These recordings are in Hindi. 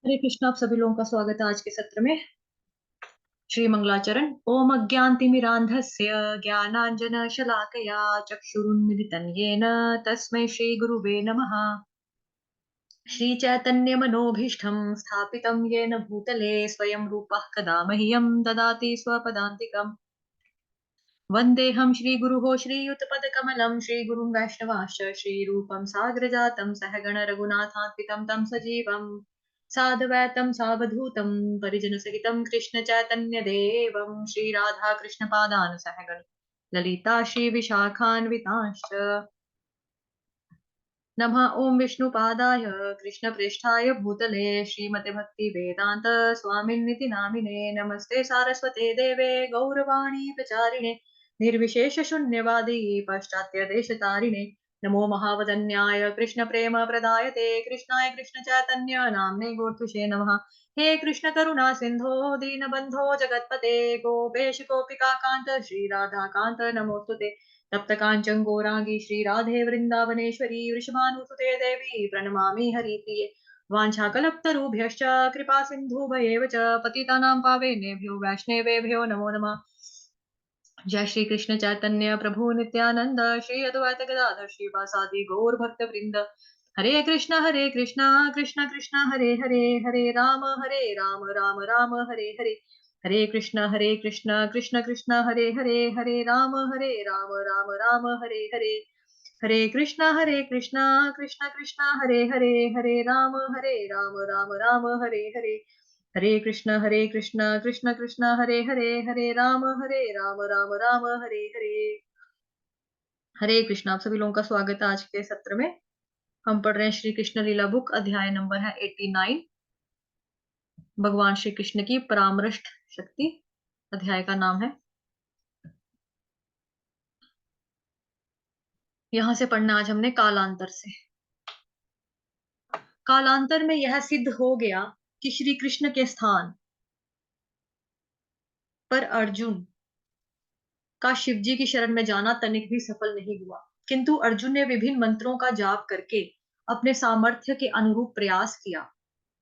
हरे कृष्ण। आप सभी लोगों का स्वागत है आज के सत्र में। श्री मंगलाचरण। ओम अज्ञानतिमिरान्धस्य ज्ञानाञ्जनशलाकया चक्षुरुन्मिलितं येन तस्मै श्री गुरुवे नमः। श्री चैतन्य मनोभीष्टं स्थापितं येन भूतले स्वयं रूपः कदा मह्यं ददाति स्वपदान्तिकम्। वन्देऽहं श्रीगुरुः श्रीयुतपदकमलं श्रीगुरुं वैष्णवाश्च श्रीरूपं साग्रजातं सहगण रघुनाथान्वितं तं सजीवं साद्वैतं सावधूतं परिजनसहितं कृष्ण चैतन्य देवं श्रीराधा कृष्णपादान् सहगण ललिता श्रीविशाखान्वितांश्च। नमः ओं विष्णुपादाय कृष्णप्रेष्ठाय भूतले श्रीमते भक्ति वेदांत स्वामिन्निति नामिने नमस्ते सारस्वते देवे गौरवाणी प्रचारिणे निर्विशेष शून्यवादी पाश्चात्य देशतारिणे नमो महावदन्याय कृष्ण प्रेम प्रदायते कृष्णाय कृष्ण चैतन्य नाम्ने गोर्थुषे नमः। हे कृष्ण करुणा सिंधो दीनबंधो जगतपते गोपेश गोपिका कांत श्री राधा कांत नमोस्तुते। तप्त कांचन गौरांगी श्री राधे वृंदावनेश्वरी वृषभानुसुते देवी प्रणमामि हरिप्रिये। वाञ्छाकल्पतरुभ्यश्च कृपा सिन्धुभयेव च पतितानां पावनेभ्यो वैष्णवेभ्यो नमो नमः। जय श्री कृष्ण चैतन्य प्रभु नित्यानंद श्री अद्वैत गदाधर श्रीवासादि गौर भक्त वृंद। हरे कृष्ण कृष्ण कृष्ण हरे हरे हरे राम राम राम हरे हरे। हरे कृष्ण कृष्ण कृष्ण हरे राम राम हरे हरे। हरे कृष्ण कृष्ण कृष्ण हरे राम हरे हरे। हरे कृष्ण कृष्ण कृष्ण हरे राम राम हरे हरे। हरे कृष्ण। आप सभी लोगों का स्वागत है आज के सत्र में। हम पढ़ रहे हैं श्री कृष्ण लीला बुक, अध्याय नंबर है 89। भगवान श्री कृष्ण की परामृष्ट शक्ति। अध्याय का नाम है। यहां से पढ़ना आज हमने कालांतर से। कालांतर में यह सिद्ध हो गया कि श्री कृष्ण के स्थान पर अर्जुन का शिवजी की शरण में जाना तनिक भी सफल नहीं हुआ, किंतु अर्जुन ने विभिन्न मंत्रों का जाप करके अपने सामर्थ्य के अनुरूप प्रयास किया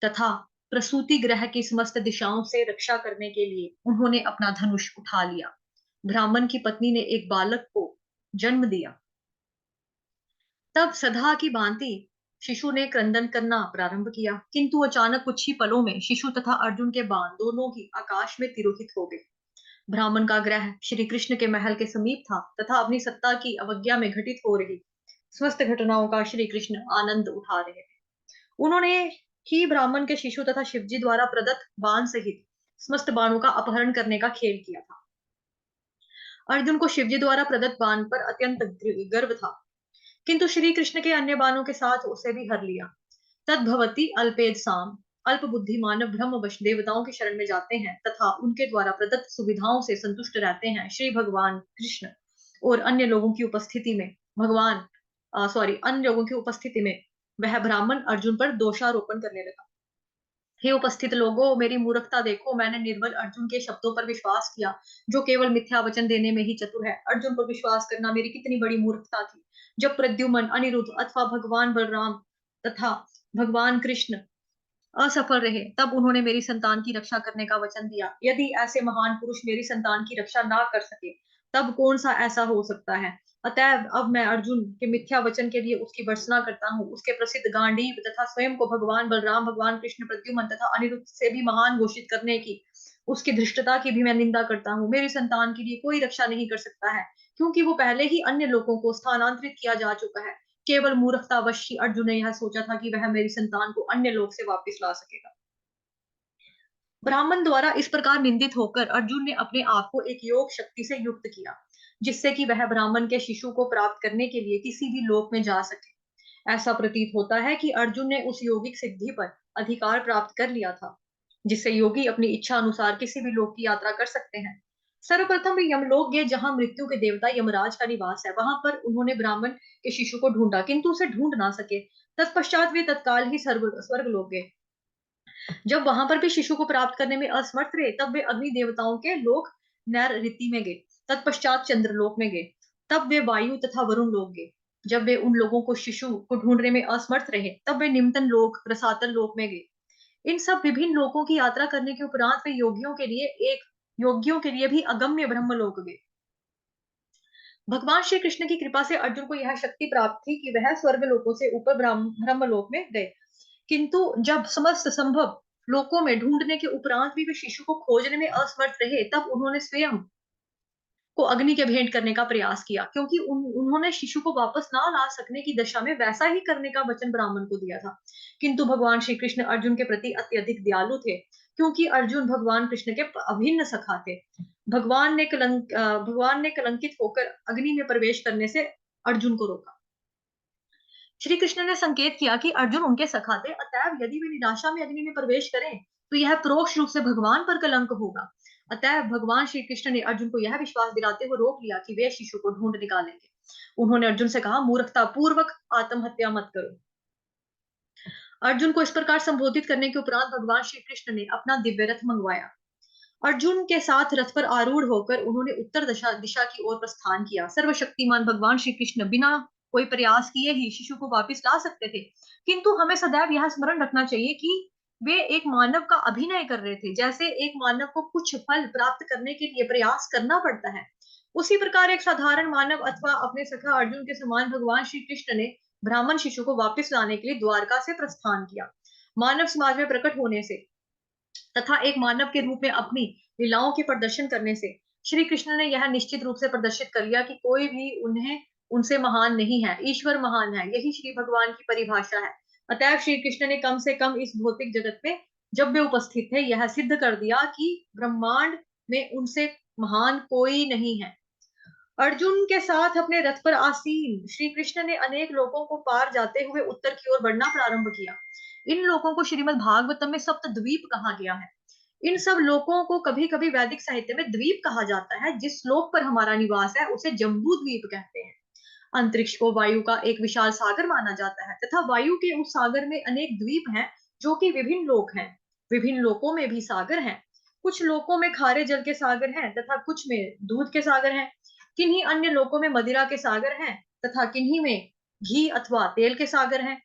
तथा प्रसूति ग्रह की समस्त दिशाओं से रक्षा करने के लिए उन्होंने अपना धनुष उठा लिया। ब्राह्मण की पत्नी ने एक बालक को जन्म दिया। तब सदा की भांति शिशु ने क्रंदन करना प्रारंभ किया, किंतु अचानक कुछ ही पलों में शिशु तथा अर्जुन के बाण दोनों ही आकाश में तिरोहित हो गए। ब्राह्मण का ग्रह श्री कृष्ण के महल के समीप था तथा अपनी सत्ता की अवज्ञा में घटित हो रही समस्त घटनाओं का श्री कृष्ण आनंद उठा रहे थे। उन्होंने ही ब्राह्मण के शिशु तथा शिवजी द्वारा प्रदत्त बाण सहित समस्त बाणों का अपहरण करने का खेल किया था। अर्जुन को शिवजी द्वारा प्रदत्त बाण पर अत्यंत गर्व था, किंतु श्री कृष्ण के अन्य बाणों के साथ उसे भी हर लिया। तद्भवती अल्पेद साम अल्प बुद्धि मानव ब्रह्मवश देवताओं की शरण में जाते हैं तथा उनके द्वारा प्रदत्त सुविधाओं से संतुष्ट रहते हैं। श्री भगवान कृष्ण और अन्य लोगों की उपस्थिति में अन्य लोगों की उपस्थिति में वह ब्राह्मण अर्जुन पर दोषारोपण करने लगा। हे उपस्थित लोगों, मेरी मूर्खता देखो। मैंने निर्बल अर्जुन के शब्दों पर विश्वास किया, जो केवल मिथ्या वचन देने में ही चतुर है। अर्जुन पर विश्वास करना मेरी कितनी बड़ी मूर्खता थी। जब प्रद्युम्न, अनिरुद्ध अथवा भगवान बलराम तथा भगवान कृष्ण असफल रहे, तब उन्होंने मेरी संतान की रक्षा करने का वचन दिया। यदि ऐसे महान पुरुष मेरी संतान की रक्षा ना कर सके, तब कौन सा ऐसा हो सकता है। अतएव अब मैं अर्जुन के मिथ्या वचन के लिए उसकी भर्त्सना करता हूँ। उसके प्रसिद्ध गांडीव तथा स्वयं को भगवान बलराम, भगवान कृष्ण, प्रद्युम्न तथा अनिरुद्ध से भी महान घोषित करने की उसकी धृष्टता की भी मैं निंदा करता हूँ। मेरी संतान के लिए कोई रक्षा नहीं कर सकता है, क्योंकि वो पहले ही अन्य लोगों को स्थानांतरित किया जा चुका है। केवल मूर्खतावश ही अर्जुन ने यह सोचा था कि वह मेरी संतान को अन्य लोक से वापस ला सकेगा। ब्राह्मण द्वारा इस प्रकार निंदित होकर अर्जुन ने अपने आप को एक योग शक्ति से युक्त किया, जिससे कि वह ब्राह्मण के शिशु को प्राप्त करने के लिए किसी भी लोक में जा सके। ऐसा प्रतीत होता है कि अर्जुन ने उस योगिक सिद्धि पर अधिकार प्राप्त कर लिया था, जिससे योगी अपनी इच्छा अनुसार किसी भी लोक की यात्रा कर सकते हैं। सर्वप्रथम वे यमलोक गए, जहां मृत्यु के देवता यमराज का निवास है। वहां पर उन्होंने ब्राह्मण के शिशु को ढूंढा, किंतु उसे ढूंढ ना सके। तत्पश्चात वे तत्काल ही स्वर्ग लोक गए। जब वहां पर भी शिशु को प्राप्त करने में असमर्थ रहे, तब वे अग्नि देवताओं के लोक नैर रीति में गए। तत्पश्चात चंद्रलोक में गए। तब वे वायु तथा वरुण लोक गए। जब वे उन लोगों को शिशु को ढूंढने में असमर्थ रहे, तब वे निम्तन लोक रसातल लोक में गए। इन सब विभिन्न लोकों की यात्रा करने के उपरांत वे योगियों के लिए भी अगम्य ब्रह्मलोक गए। भगवान श्री कृष्ण की कृपा से अर्जुन को यह शक्ति प्राप्त थी कि वह स्वर्ग लोकों से ऊपर ब्रह्मलोक में गए। किंतु जब समस्त संभव लोकों में ढूंढने के उपरांत भी वे शिशु को खोजने में असमर्थ रहे, तब उन्होंने स्वयं को अग्नि के भेंट करने का प्रयास किया, क्योंकि उन्होंने शिशु को वापस ना ला सकने की दशा में वैसा ही करने का वचन ब्राह्मण को दिया था। किंतु भगवान श्री कृष्ण अर्जुन के प्रति अत्यधिक दयालु थे, क्योंकि अर्जुन भगवान कृष्ण के अभिन्न सखा थे। भगवान ने कलंकित होकर अग्नि में प्रवेश करने से अर्जुन को रोका। श्री कृष्ण ने संकेत किया कि अर्जुन उनके सखा थे, अतएव यदि वे निराशा में अग्नि में प्रवेश करें तो यह परोक्ष रूप से भगवान पर कलंक होगा। अतएव भगवान श्री कृष्ण ने अर्जुन को यह विश्वास दिलाते हुए रोक लिया कि वे शिशु को ढूंढ निकालेंगे। उन्होंने अर्जुन से कहा, मूर्खता पूर्वक आत्महत्या मत करो। अर्जुन को इस प्रकार संबोधित करने के उपरांत भगवान श्री कृष्ण ने अपना दिव्य रथ मंगवाया। अर्जुन के साथ रथ पर आरूढ़ होकर उन्होंने उत्तर दिशा की ओर प्रस्थान किया। सर्वशक्तिमान भगवान श्री कृष्ण बिना कोई प्रयास किए ही शिशु को वापस ला सकते थे, किंतु हमें सदैव यह स्मरण रखना चाहिए कि वे एक मानव का अभिनय कर रहे थे। जैसे एक मानव को कुछ फल प्राप्त करने के लिए प्रयास करना पड़ता है, उसी प्रकार एक साधारण मानव अथवा अपने सखा अर्जुन के समान भगवान श्री कृष्ण ने ब्राह्मण शिशु को वापस लाने के लिए द्वारका से प्रस्थान किया। मानव समाज में प्रकट होने से तथा एक मानव के रूप में अपनी लीलाओं के प्रदर्शन करने से श्री कृष्ण ने यह निश्चित रूप से प्रदर्शित कर लिया कि कोई भी उनसे महान नहीं है, ईश्वर महान है। यही श्री भगवान की परिभाषा है। अतएव श्री कृष्ण ने कम से कम इस भौतिक जगत में जब वे उपस्थित थे, यह सिद्ध कर दिया कि ब्रह्मांड में उनसे महान कोई नहीं है। अर्जुन के साथ अपने रथ पर आसीन श्री कृष्ण ने अनेक लोकों को पार जाते हुए उत्तर की ओर बढ़ना प्रारंभ किया। इन लोकों को श्रीमद् भागवतम में सप्त द्वीप कहा गया है। इन सब लोकों को कभी कभी वैदिक साहित्य में द्वीप कहा जाता है। जिस लोक पर हमारा निवास है उसे जम्बू द्वीप कहते हैं। अंतरिक्ष को वायु का एक विशाल सागर माना जाता है तथा वायु के उस सागर में अनेक द्वीप हैं जो कि विभिन्न लोक हैं। विभिन्न लोकों में भी सागर हैं। कुछ लोकों में खारे जल के सागर हैं तथा कुछ में दूध के सागर हैं। किन्हीं अन्य लोकों में मदिरा के सागर हैं तथा किन्हीं में घी अथवा तेल के सागर हैं।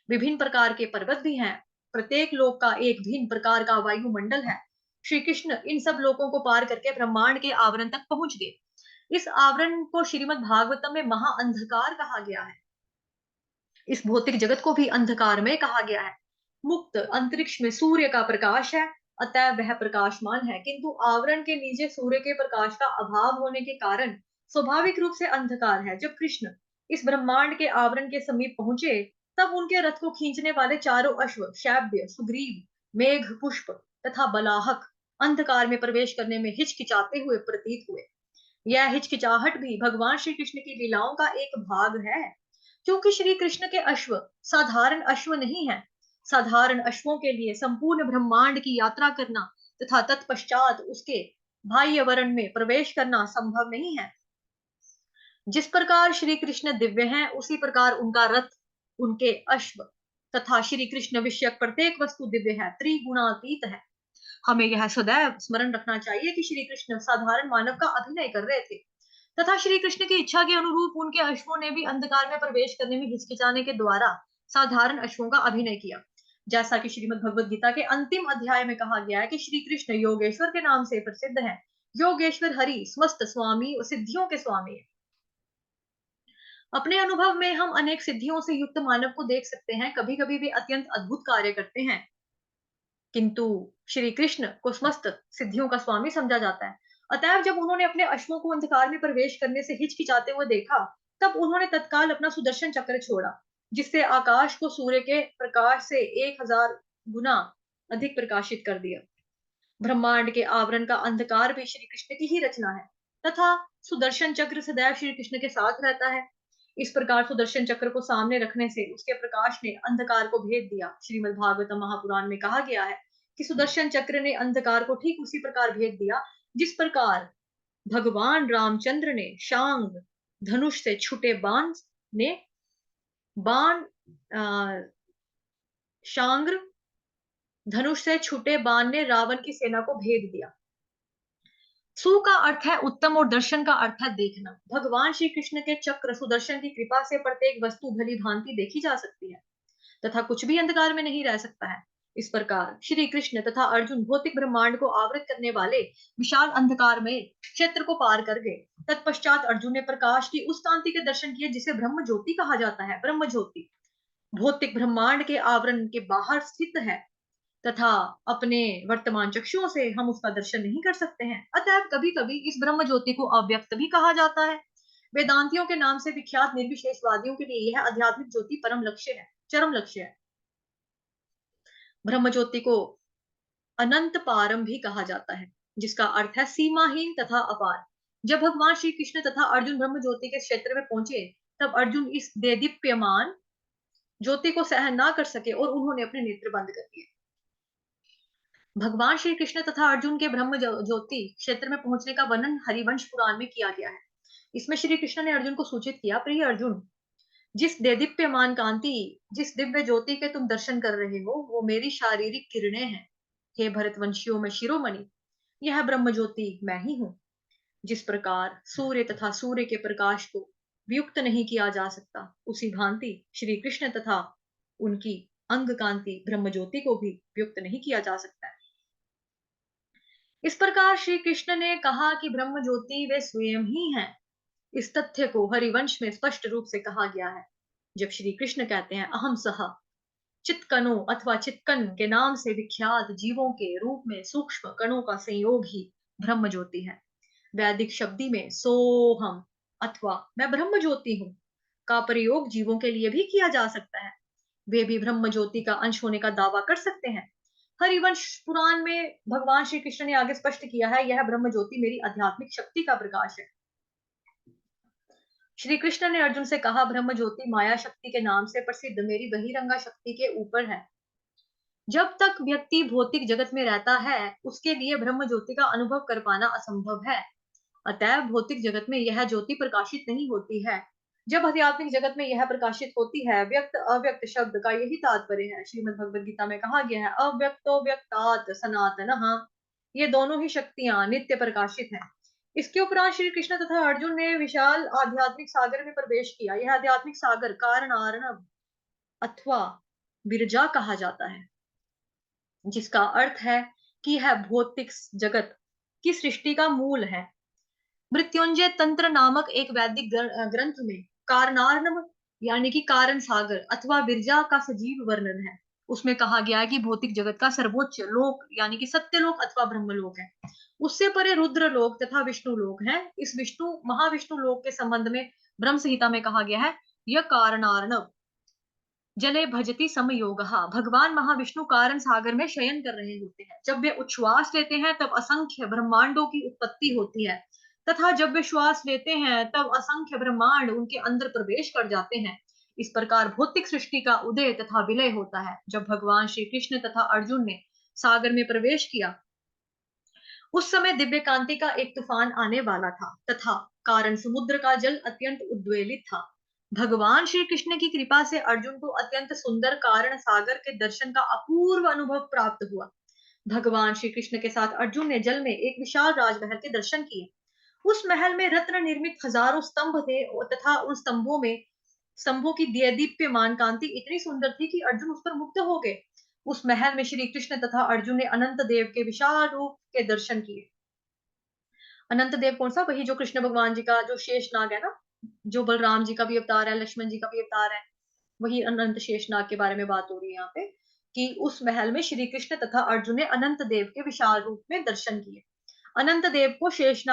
विभिन्न प्रकार के पर्वत भी हैं। प्रत्येक लोक का एक भिन्न प्रकार का वायुमंडल है। श्री कृष्ण इन सब लोकों को पार करके ब्रह्मांड के आवरण तक पहुंच गए। इस आवरण को श्रीमद् भागवतम में महाअंधकार कहा गया है। इस भौतिक जगत को भी अंधकार में कहा गया है। मुक्त अंतरिक्ष में सूर्य का प्रकाश है, अतः वह प्रकाशमान है, किंतु आवरण के नीचे सूर्य के प्रकाश का अभाव होने के कारण स्वाभाविक रूप से अंधकार है। जब कृष्ण इस ब्रह्मांड के आवरण के समीप पहुंचे, तब उनके रथ को खींचने वाले चारों अश्व शैब्य, सुग्रीव, मेघ पुष्प तथा बलाहक अंधकार में प्रवेश करने में हिचकिचाते हुए प्रतीत हुए। यह हिचकिचाहट भी भगवान श्री कृष्ण की लीलाओं का एक भाग है, क्योंकि श्री कृष्ण के अश्व साधारण अश्व नहीं है। साधारण अश्वों के लिए संपूर्ण ब्रह्मांड की यात्रा करना तथा तत्पश्चात उसके बाह्य वर्ण में प्रवेश करना संभव नहीं है। जिस प्रकार श्री कृष्ण दिव्य हैं, उसी प्रकार उनका रथ, उनके अश्व तथा श्री कृष्ण विषयक प्रत्येक वस्तु दिव्य है, त्रिगुणातीत है। हमें यह सदैव स्मरण रखना चाहिए कि श्री कृष्ण साधारण मानव का अभिनय कर रहे थे तथा श्री कृष्ण की इच्छा के अनुरूप उनके अश्वों ने भी अंधकार में प्रवेश करने में हिचकिचाने के द्वारा साधारण अश्वों का अभिनय किया। जैसा कि श्रीमद् भगवद गीता के अंतिम अध्याय में कहा गया है कि श्री कृष्ण योगेश्वर के नाम से प्रसिद्ध है। योगेश्वर हरि समस्त स्वामी और सिद्धियों के स्वामी है। अपने अनुभव में हम अनेक सिद्धियों से युक्त मानव को देख सकते हैं। कभी कभी वे अत्यंत अद्भुत कार्य करते हैं, किंतु श्री कृष्ण को समस्त सिद्धियों का स्वामी समझा जाता है। अतएव जब उन्होंने अपने अश्वों को अंधकार में प्रवेश करने से हिचकिचाते हुए देखा, तब उन्होंने तत्काल अपना सुदर्शन चक्र छोड़ा, जिससे आकाश को सूर्य के प्रकाश से 1000 गुना अधिक प्रकाशित कर दिया। ब्रह्मांड के आवरण का अंधकार भी श्री कृष्ण की ही रचना है तथा सुदर्शन चक्र सदैव श्री कृष्ण के साथ रहता है। इस प्रकार सुदर्शन चक्र को सामने रखने से उसके प्रकाश ने अंधकार को भेद दिया। श्रीमद् भागवतम महापुराण में कहा गया है कि सुदर्शन चक्र ने अंधकार को ठीक उसी प्रकार भेद दिया जिस प्रकार भगवान रामचंद्र ने शांग धनुष से छूटे शांग्र धनुष से छूटे बाण ने रावण की सेना को भेद दिया। सु का अर्थ है उत्तम और दर्शन का अर्थ है देखना। भगवान श्री कृष्ण के चक्र सुदर्शन की कृपा से प्रत्येक वस्तु भली भांति देखी जा सकती है तथा कुछ भी अंधकार में नहीं रह सकता है। इस प्रकार श्री कृष्ण तथा अर्जुन भौतिक ब्रह्मांड को आवृत करने वाले विशाल अंधकार में क्षेत्र को पार कर गए। तत्पश्चात अर्जुन ने प्रकाश की उस कांति के दर्शन किए जिसे ब्रह्म ज्योति कहा जाता है। ब्रह्म ज्योति भौतिक ब्रह्मांड के आवरण के बाहर स्थित है तथा अपने वर्तमान चक्षुओं से हम उसका दर्शन नहीं कर सकते हैं। अतः कभी कभी इस ब्रह्म ज्योति को अव्यक्त भी कहा जाता है। वेदांतियों के नाम से विख्यात निर्विशेषवादियों के लिए यह आध्यात्मिक ज्योति परम लक्ष्य है, चरम लक्ष्य है। ब्रह्म ज्योति को अनंत पारम भी कहा जाता है, जिसका अर्थ है सीमाहीन तथा अपार। जब भगवान श्री कृष्ण तथा अर्जुन ब्रह्म ज्योति के क्षेत्र में पहुंचे, तब अर्जुन इस देदीप्यमान ज्योति को सहन ना कर सके और उन्होंने अपने नेत्र बंद कर दिए। भगवान श्री कृष्ण तथा अर्जुन के ब्रह्म ज्योति क्षेत्र में पहुंचने का वर्णन हरिवंश पुराण में किया गया है। इसमें श्री कृष्ण ने अर्जुन को सूचित किया, प्रिय अर्जुन, जिस देदीप्यमान कांति, जिस दिव्य ज्योति के तुम दर्शन कर रहे हो, वो मेरी शारीरिक किरणें हैं। हे भरतवंशियों में शिरोमणि, यह ब्रह्म ज्योति मैं ही हूँ। जिस प्रकार सूर्य तथा सूर्य के प्रकाश को वियुक्त नहीं किया जा सकता, उसी भांति श्री कृष्ण तथा उनकी अंग कांति ब्रह्म ज्योति को भी वियुक्त नहीं किया जा सकता है। इस प्रकार श्री कृष्ण ने कहा कि ब्रह्म ज्योति वे स्वयं ही हैं। इस तथ्य को हरिवंश में स्पष्ट रूप से कहा गया है। जब श्री कृष्ण कहते हैं अहम सह चित्कणों अथवा चित्कन के नाम से विख्यात जीवों के रूप में सूक्ष्म कणों का संयोग ही ब्रह्म ज्योति है। वैदिक शब्दी में सोहम अथवा मैं ब्रह्म ज्योति हूं का प्रयोग जीवों के लिए भी किया जा सकता है। वे भी ब्रह्म ज्योति का अंश होने का दावा कर सकते हैं। हरिवंश पुराण में भगवान श्री कृष्ण ने आगे स्पष्ट किया है, यह ब्रह्म ज्योति मेरी आध्यात्मिक शक्ति का प्रकाश है। श्री कृष्ण ने अर्जुन से कहा, ब्रह्म ज्योति माया शक्ति के नाम से प्रसिद्ध मेरी बहिरंगा शक्ति के ऊपर है। जब तक व्यक्ति भौतिक जगत में रहता है, उसके लिए ब्रह्म ज्योति का अनुभव कर पाना असंभव है। अतः भौतिक जगत में यह ज्योति प्रकाशित नहीं होती है। जब आध्यात्मिक जगत में यह प्रकाशित होती है, व्यक्त अव्यक्त शब्द का यही तात्पर्य है। श्रीमद् भगवद गीता में कहा गया है, अव्यक्तो व्यक्तात् सनातनः। ये दोनों ही शक्तियां नित्य प्रकाशित हैं। इसके उपरांत श्री कृष्ण तथा अर्जुन ने विशाल आध्यात्मिक सागर में प्रवेश किया। यह आध्यात्मिक सागर कारणार्णव अथवा विरजा कहा जाता है, जिसका अर्थ है कि यह भौतिक जगत की सृष्टि का मूल है। मृत्युंजय तंत्र नामक एक वैदिक ग्रंथ में कारणार्णव यानी कि कारण सागर अथवा विरजा का सजीव वर्णन है। उसमें कहा गया है कि भौतिक जगत का सर्वोच्च लोक यानी कि सत्यलोक अथवा ब्रह्मलोक है। उससे परे रुद्र लोक तथा विष्णु लोक है। इस विष्णु महाविष्णु लोक के संबंध में ब्रह्म संहिता में कहा गया है, यह कारणार्णव जले भजती समयोगः। भगवान महाविष्णु कारण सागर में शयन कर रहे होते हैं। जब वे उच्छ्वास लेते हैं तब असंख्य ब्रह्मांडों की उत्पत्ति होती है, तथा जब वे श्वास लेते हैं तब असंख्य ब्रह्मांड उनके अंदर प्रवेश कर जाते हैं। इस प्रकार भौतिक सृष्टि का उदय तथा विलय होता है। जब भगवान श्री कृष्ण तथा अर्जुन ने सागर में प्रवेश किया, उस समय दिव्य कांति का एक तूफान आने वाला था तथा कारण समुद्र का जल अत्यंत उद्वेलित था। भगवान श्री कृष्ण की कृपा से अर्जुन को अत्यंत सुंदर कारण सागर के दर्शन का अपूर्व अनुभव प्राप्त हुआ। भगवान श्री कृष्ण के साथ अर्जुन ने जल में एक विशाल राजमहल के दर्शन किए। उस महल में रत्न निर्मित हजारों स्तंभ थे तथा उन स्तंभों की दीप्यमान कांति इतनी सुंदर थी कि अर्जुन उस पर मुग्ध हो गए। उस महल में श्री कृष्ण तथा अर्जुन ने अनंत देव के विशाल रूप के दर्शन किए। अनंत देव कौन सा? वही जो कृष्ण भगवान जी का जो शेष नाग है ना, जो बलराम जी का भी अवतार है, लक्ष्मण जी का भी अवतार है, वही अनंत शेष नाग के बारे में बात हो रही है यहाँ पे, कि उस महल में श्री कृष्ण तथा अर्जुन ने अनंत देव के विशाल रूप में दर्शन किए। अनंत देव को शेष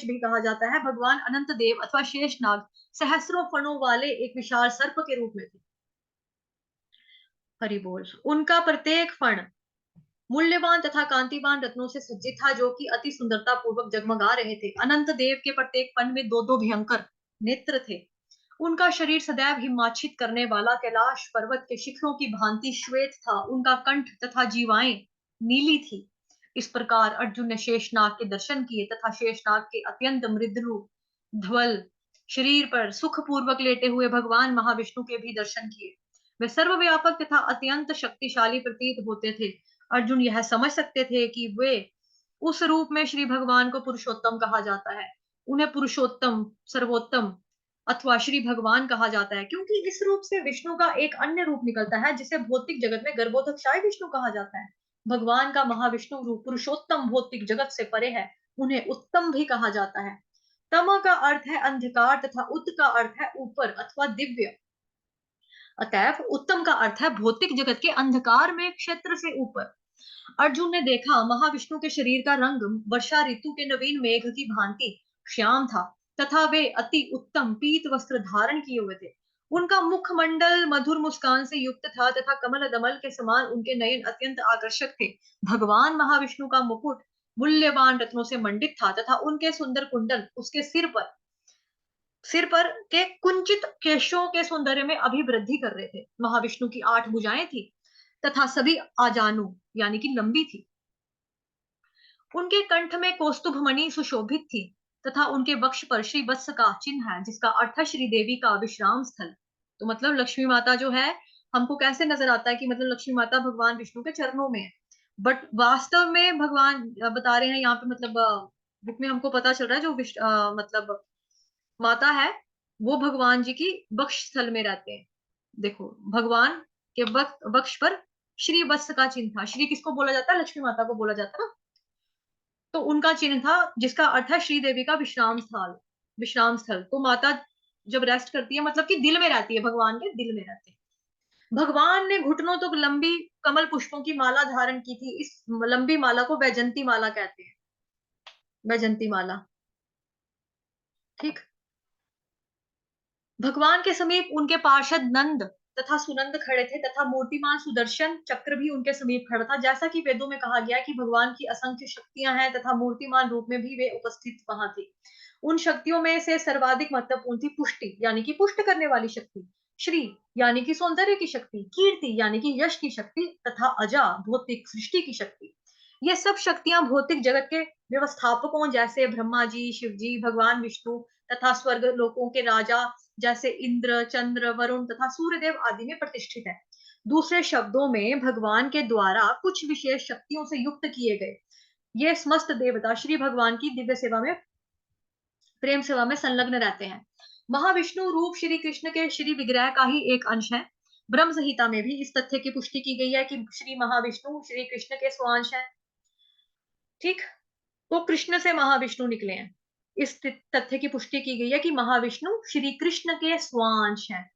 भी कहा जाता है। भगवान अनंत देव अथवा शेष नाग सहस्रों फणों वाले एक विशाल सर्प के रूप में थे। हरि बोल। उनका प्रत्येक फण मूल्यवान तथा कांतिवान रत्नों से सज्जित था, जो कि अति सुंदरता पूर्वक जगमगा रहे थे। अनंत देव के प्रत्येक फण में दो दो भयंकर नेत्र थे। उनका शरीर सदैव हिमाच्छित करने वाला कैलाश पर्वत के शिखरों की भांति श्वेत था। उनका कंठ तथा जीवाएं नीली थी। इस प्रकार अर्जुन ने शेषनाग के दर्शन किए तथा शेषनाग के अत्यंत मृदु धवल शरीर पर सुख पूर्वक लेटे हुए भगवान महाविष्णु के भी दर्शन किए। वे सर्वव्यापक तथा अत्यंत शक्तिशाली प्रतीत होते थे। अर्जुन यह समझ सकते थे कि वे उस रूप में श्री भगवान को पुरुषोत्तम कहा जाता है। उन्हें पुरुषोत्तम, सर्वोत्तम अथवा श्री भगवान कहा जाता है, क्योंकि इस रूप से विष्णु का एक अन्य रूप निकलता है जिसे भौतिक जगत में गर्भोदकशाय विष्णु कहा जाता है। भगवान का महाविष्णु रूप पुरुषोत्तम भौतिक जगत से परे है, उन्हें उत्तम भी कहा जाता है। तम का अर्थ है अंधकार तथा उत का अर्थ है ऊपर अथवा दिव्य। अतएव उत्तम का अर्थ है भौतिक जगत के अंधकार में क्षेत्र से ऊपर। अर्जुन ने देखा महाविष्णु के शरीर का रंग वर्षा ऋतु के नवीन मेघ की भांति श्याम था, तथा वे अति उत्तम पीत वस्त्र धारण किए हुए थे। उनका मुखमंडल मधुर मुस्कान से युक्त था तथा कमल दमल के समान उनके नयन अत्यंत आकर्षक थे। भगवान महाविष्णु का मुकुट मूल्यवान रत्नों से मंडित था तथा उनके सुंदर कुंडल उसके सिर पर के कुंचित केशों के सौंदर्य में अभिवृद्धि कर रहे थे। महाविष्णु की 8 भुजाएं थी तथा सभी आजानु यानी कि लंबी थी। उनके कंठ में कौस्तुभ मणि सुशोभित थी तथा उनके वक्ष पर श्री वत्स का चिन्ह है, जिसका अर्थ है श्री देवी का विश्राम स्थल। तो मतलब लक्ष्मी माता जो है, हमको कैसे नजर आता है कि मतलब लक्ष्मी माता भगवान विष्णु के चरणों में है, बट वास्तव में भगवान बता रहे हैं यहाँ पे, मतलब बुक में हमको पता चल रहा है जो मतलब माता है वो भगवान जी की वक्ष स्थल में रहते हैं। देखो भगवान के वक्ष पर श्री वत्स का चिन्ह था। श्री किसको बोला जाता है? लक्ष्मी माता को बोला जाता है ना। तो उनका चिन्ह था जिसका अर्थ है श्री देवी का विश्राम स्थल। विश्राम स्थल तो माता जब रेस्ट करती है मतलब कि दिल में रहती है, भगवान के दिल में रहते हैं। भगवान ने घुटनों तक लंबी कमल पुष्पों की माला धारण की थी। इस लंबी माला को वैजंती माला कहते हैं। वैजंती माला, ठीक। भगवान के समीप उनके पार्षद नंद तथा सुनंद खड़े थे तथा मूर्तिमान सुदर्शन चक्र भी उनके समीप खड़ा था। जैसा कि वेदों में कहा गया है कि भगवान की असंख्य शक्तियां हैं तथा मूर्तिमान रूप में भी वे उपस्थित वहां थे। उन शक्तियों में से सर्वाधिक महत्वपूर्ण थी पुष्टि यानी कि पुष्ट करने वाली शक्ति, श्री यानी कि सौंदर्य की शक्ति, कीर्ति यानी कि यश की शक्ति तथा अजा भौतिक सृष्टि की शक्ति। ये सब शक्तियां भौतिक जगत के व्यवस्थापकों जैसे ब्रह्मा जी, शिव जी, भगवान विष्णु तथा स्वर्ग लोकों के राजा जैसे इंद्र, चंद्र, वरुण तथा सूर्यदेव आदि में प्रतिष्ठित है। दूसरे शब्दों में भगवान के द्वारा कुछ विशेष शक्तियों से युक्त किए गए ये समस्त देवता श्री भगवान की दिव्य सेवा में, प्रेम सेवा में संलग्न रहते हैं। महाविष्णु रूप श्री कृष्ण के श्री विग्रह का ही एक अंश है। ब्रह्म संहिता में भी इस तथ्य की पुष्टि की गई है कि श्री महाविष्णु श्री कृष्ण के स्वांश है, ठीक। तो कृष्ण से महाविष्णु निकले हैं। इस तथ्य की पुष्टि की गई है कि महाविष्णु श्री कृष्ण के स्वांश हैं।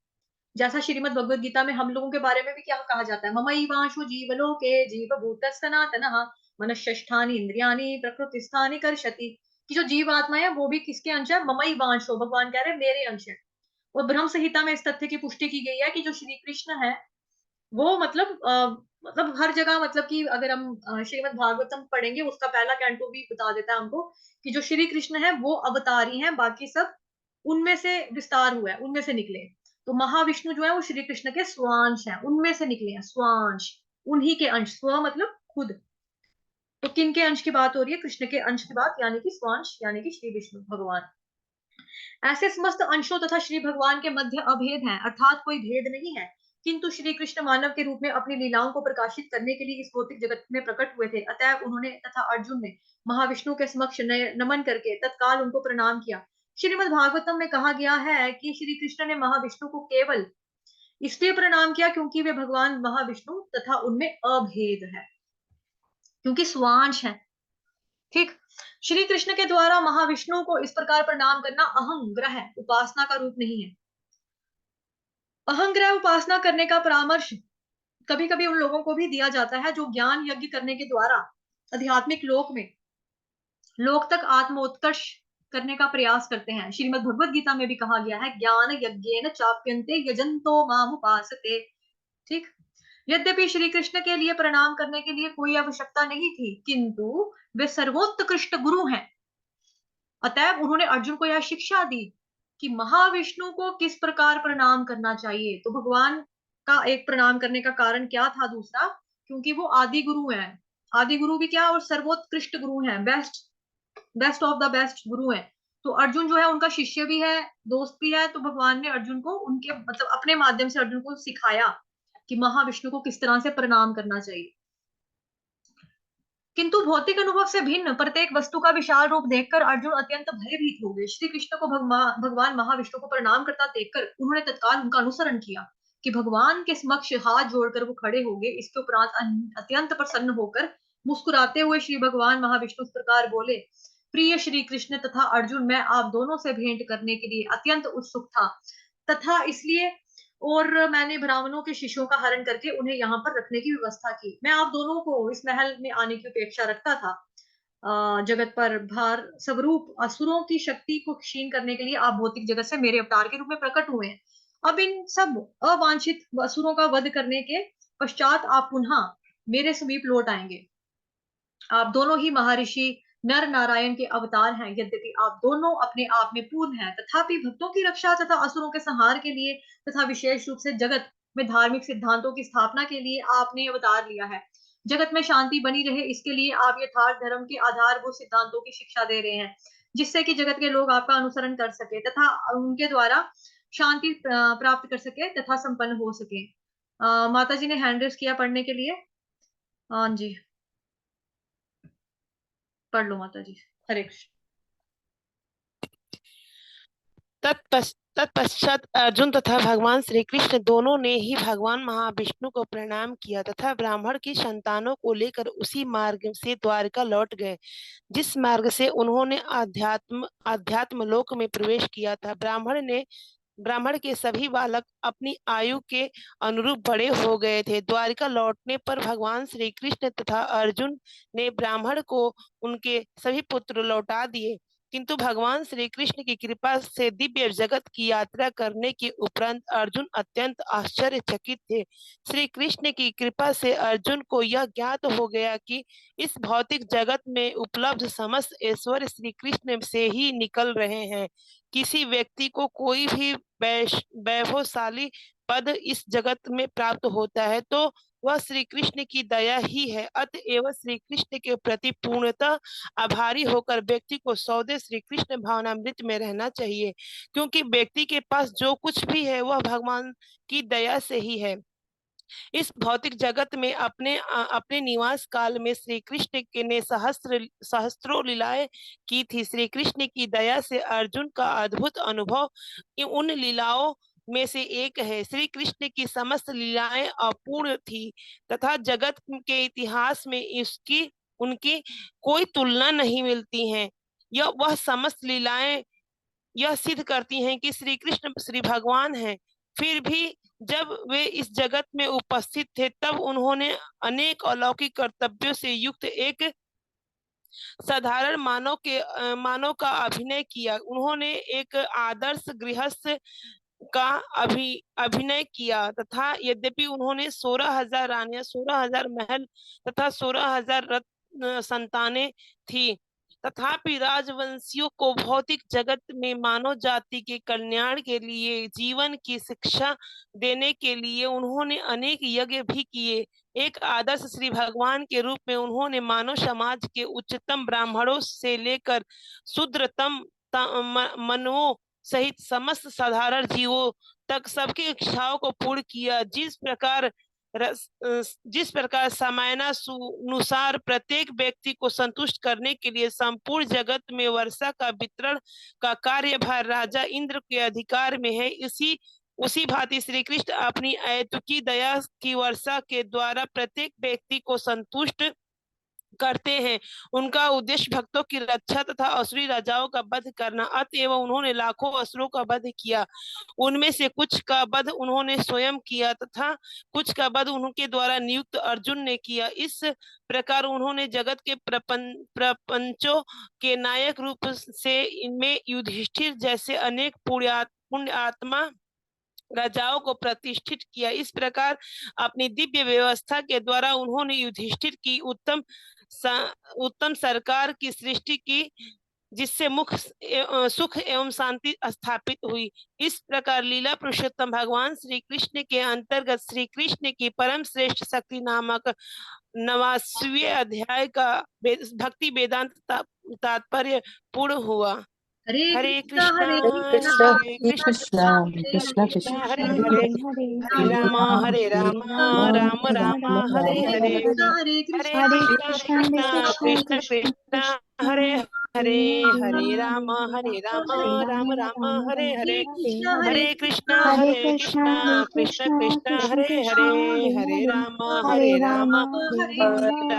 जैसा श्रीमद् भगवद गीता में हम लोगों के बारे में भी क्या कहा जाता है, ममैवांशो जीवलोके जीवभूत सनातनः मनश्ष्ठानि इंद्रियाणि प्रकृतिस्थानि कर्षति, कि जो जीव आत्मा है वो भी किसके अंश है? ममैवांशो, भगवान कह रहे हैं मेरे अंश है। और ब्रह्म संहिता में इस तथ्य की पुष्टि की गई है कि जो श्री कृष्ण है वो मतलब हर जगह, मतलब कि अगर हम श्रीमद् भागवतम पढ़ेंगे उसका पहला कैंटो भी बता देता है हमको कि जो श्री कृष्ण है वो अवतारी हैं, बाकी सब उनमें से विस्तार हुआ है, उनमें से निकले। तो महाविष्णु जो है वो श्री कृष्ण के स्वांश हैं, उनमें से निकले हैं स्वांश, उन्हीं के अंश। स्व मतलब खुद। तो किन के अंश की बात हो रही है? कृष्ण के अंश की बात, यानी कि स्वांश यानी कि श्री विष्णु भगवान। ऐसे समस्त अंशों तथा श्री भगवान के मध्य अभेद हैं, अर्थात कोई भेद नहीं है। किंतु श्री कृष्ण मानव के रूप में अपनी लीलाओं को प्रकाशित करने के लिए इस भौतिक जगत में प्रकट हुए थे। अतएव उन्होंने तथा अर्जुन ने महाविष्णु के समक्ष नमन करके तत्काल उनको प्रणाम किया। श्रीमद् भागवतम में कहा गया है कि श्री कृष्ण ने महाविष्णु को केवल इसलिए प्रणाम किया क्योंकि वे भगवान महाविष्णु तथा उनमें अभेद है, क्योंकि स्वांश है, ठीक। श्री कृष्ण के द्वारा महाविष्णु को इस प्रकार प्रणाम करना अहंग्रह उपासना का रूप नहीं है। अहंग्रह उपासना करने का परामर्श कभी कभी उन लोगों को भी दिया जाता है जो ज्ञान यज्ञ करने के द्वारा आध्यात्मिक लोक तक आत्मोत्कर्ष करने का प्रयास करते हैं। श्रीमद् भगवद गीता में भी कहा गया है ज्ञान यज्ञेन चाप्यन्ते यजन्तो माम उपासते, ठीक। यद्यपि श्री कृष्ण के लिए प्रणाम करने के लिए कोई आवश्यकता नहीं थी, किंतु वे सर्वोत्कृष्ट गुरु हैं। अतएव उन्होंने अर्जुन को यह शिक्षा दी कि महाविष्णु को किस प्रकार प्रणाम करना चाहिए। तो भगवान का एक प्रणाम करने का कारण क्या था दूसरा? क्योंकि वो आदि गुरु हैं। आदि गुरु भी क्या, और सर्वोत्कृष्ट गुरु हैं, best best of the best गुरु हैं। तो अर्जुन जो है उनका शिष्य भी है, दोस्त भी है। तो भगवान ने अर्जुन को उनके मतलब अपने माध्यम से अर्जुन को सिखाया कि महाविष्णु को किस तरह से प्रणाम करना चाहिए। किंतु भौतिक अनुभव से भिन्न प्रत्येक वस्तु का विशाल रूप देखकर अर्जुन अत्यंत भयभीत हो गए। श्री कृष्ण को भगवान महाविष्णु को प्रणाम करता देखकर उन्होंने तत्काल उनका अनुसरण किया कि भगवान के समक्ष हाथ जोड़कर वो खड़े हो गए। इसके उपरांत अत्यंत प्रसन्न होकर मुस्कुराते हुए श्री भगवान महाविष्णु इस प्रकार बोले, प्रिय श्री कृष्ण तथा अर्जुन, मैं आप दोनों से भेंट करने के लिए अत्यंत उत्सुक था तथा इसलिए और मैंने ब्राह्मणों के शिष्यों का हरण करके उन्हें यहाँ पर रखने की व्यवस्था की। मैं आप दोनों को इस महल में आने की अपेक्षा रखता था। जगत पर भार स्वरूप असुरों की शक्ति को क्षीण करने के लिए आप भौतिक जगत से मेरे अवतार के रूप में प्रकट हुए हैं। अब इन सब अवांछित असुरों का वध करने के पश्चात आप पुनः मेरे समीप लौट आएंगे। आप दोनों ही महर्षि नर नारायण के अवतार हैं। यद्यपि आप दोनों अपने आप में पूर्ण हैं, तथापि भक्तों की रक्षा तथा असुरों के संहार के लिए तथा विशेष रूप से जगत में धार्मिक सिद्धांतों की स्थापना के लिए आपने अवतार लिया है। जगत में शांति बनी रहे, इसके लिए आप यथार्थ धर्म के आधारभूत सिद्धांतों की शिक्षा दे रहे हैं, जिससे कि जगत के लोग आपका अनुसरण कर सके तथा उनके द्वारा शांति प्राप्त कर सके तथा संपन्न हो सके। माता जी ने हैंड रेस किया पढ़ने के लिए। हाँ जी, पढ़ लो माता जी। हरे कृष्ण। तत्पश्चात अर्जुन तथा भगवान श्री कृष्ण दोनों ने ही भगवान महाविष्णु को प्रणाम किया तथा ब्राह्मण की संतानों को लेकर उसी मार्ग से द्वारका लौट गए जिस मार्ग से उन्होंने अध्यात्म लोक में प्रवेश किया था। ब्राह्मण के सभी बालक अपनी आयु के अनुरूप बड़े हो गए थे। द्वारिका लौटने पर भगवान श्री कृष्ण तथा अर्जुन ने ब्राह्मण को उनके सभी पुत्र लौटा दिए, किंतु भगवान श्री कृष्ण की कृपा से दिव्य जगत की यात्रा करने के उपरांत अर्जुन अत्यंत आश्चर्यचकित थे। श्री कृष्ण की कृपा से अर्जुन को यह ज्ञात हो गया कि इस भौतिक जगत में उपलब्ध समस्त ऐश्वर्य श्री कृष्ण से ही निकल रहे हैं। किसी व्यक्ति को कोई भी वैभवशाली पद इस जगत में प्राप्त होता है तो वह श्री कृष्ण की दया ही है। अतएव श्री कृष्ण के प्रति पूर्णतः आभारी होकर व्यक्ति को सौदे श्री कृष्ण भावनामृत में रहना चाहिए, क्योंकि व्यक्ति के पास जो कुछ भी है वह भगवान की दया से ही है। इस भौतिक जगत में अपने निवास काल में श्री कृष्ण ने सहस्त्रों लीलाएं की थी। श्री कृष्ण की दया से अर्जुन का अद्भुत अनुभव उन लीलाओं में से एक है। श्री कृष्ण की समस्त लीलाएं अपूर्ण थी तथा जगत के इतिहास में इसकी उनकी कोई तुलना नहीं मिलती है। वह समस्त लीलाएं यह सिद्ध करती हैं कि श्री कृष्ण श्री भगवान हैं। फिर भी जब वे इस जगत में उपस्थित थे तब उन्होंने अनेक अलौकिक कर्तव्यों से युक्त एक साधारण मानव का अभिनय किया। उन्होंने एक आदर्श गृहस्थ का अभिनय किया तथा यद्यपि उन्होंने 16,000 रानियां, 16,000 महल तथा 16,000 रत्न संतानें थी, तथापि राजवंशियों को भौतिक जगत में मानव जाति के कल्याण के लिए जीवन की शिक्षा देने के लिए उन्होंने अनेक यज्ञ भी किए। एक आदर्श श्री भगवान के रूप में उन्होंने मानव समाज के उच्चतम ब्राह्मणों से लेकर शूद्रतम मनुओं सहित समस्त साधारण जीवों तक सबकी इच्छाओं को पूर्ण किया। जिस प्रकार समयानुसार प्रत्येक व्यक्ति को संतुष्ट करने के लिए संपूर्ण जगत में वर्षा का वितरण का कार्यभार राजा इंद्र के अधिकार में है, उसी भांति श्री कृष्ण अपनी अहेतुकी दया की वर्षा के द्वारा प्रत्येक व्यक्ति को संतुष्ट करते हैं। उनका उद्देश्य भक्तों की रक्षा तथा असुरी राजाओं का वध करना। अतएव उन्होंने लाखों असुरों का वध किया। उनमें से कुछ का वध उन्होंने स्वयं किया तथा कुछ का वध उनके द्वारा नियुक्त अर्जुन ने किया। इस प्रकार उन्होंने जगत के प्रपंचों के नायक रूप से इनमें युधिष्ठिर जैसे अनेक पुण्य आत्मा राजाओं को प्रतिष्ठित किया। इस प्रकार अपनी दिव्य व्यवस्था के द्वारा उन्होंने युधिष्ठिर की उत्तम सरकार की सृष्टि की, जिससे सुख एवं शांति स्थापित हुई। इस प्रकार लीला पुरुषोत्तम भगवान श्री कृष्ण के अंतर्गत श्री कृष्ण की परम श्रेष्ठ शक्ति नामक 89वें अध्याय का भक्ति वेदांत तात्पर्य पूर्ण हुआ। हरे हरे कृष्णा कृष्णा हरे कृष्णा हरे कृष्णा हरे कृष्ण हरे कृष्ण हरे हरे हरे हरे हरे हरे राम राम राम राम हरे हरे हरे हरे कृष्णा कृष्णा कृष्ण कृष्ण हरे हरे हरे राम राम हरे हरे हरे कृष्णा कृष्ण कृष्ण हरे हरे हरे राम हरे राम राम हरे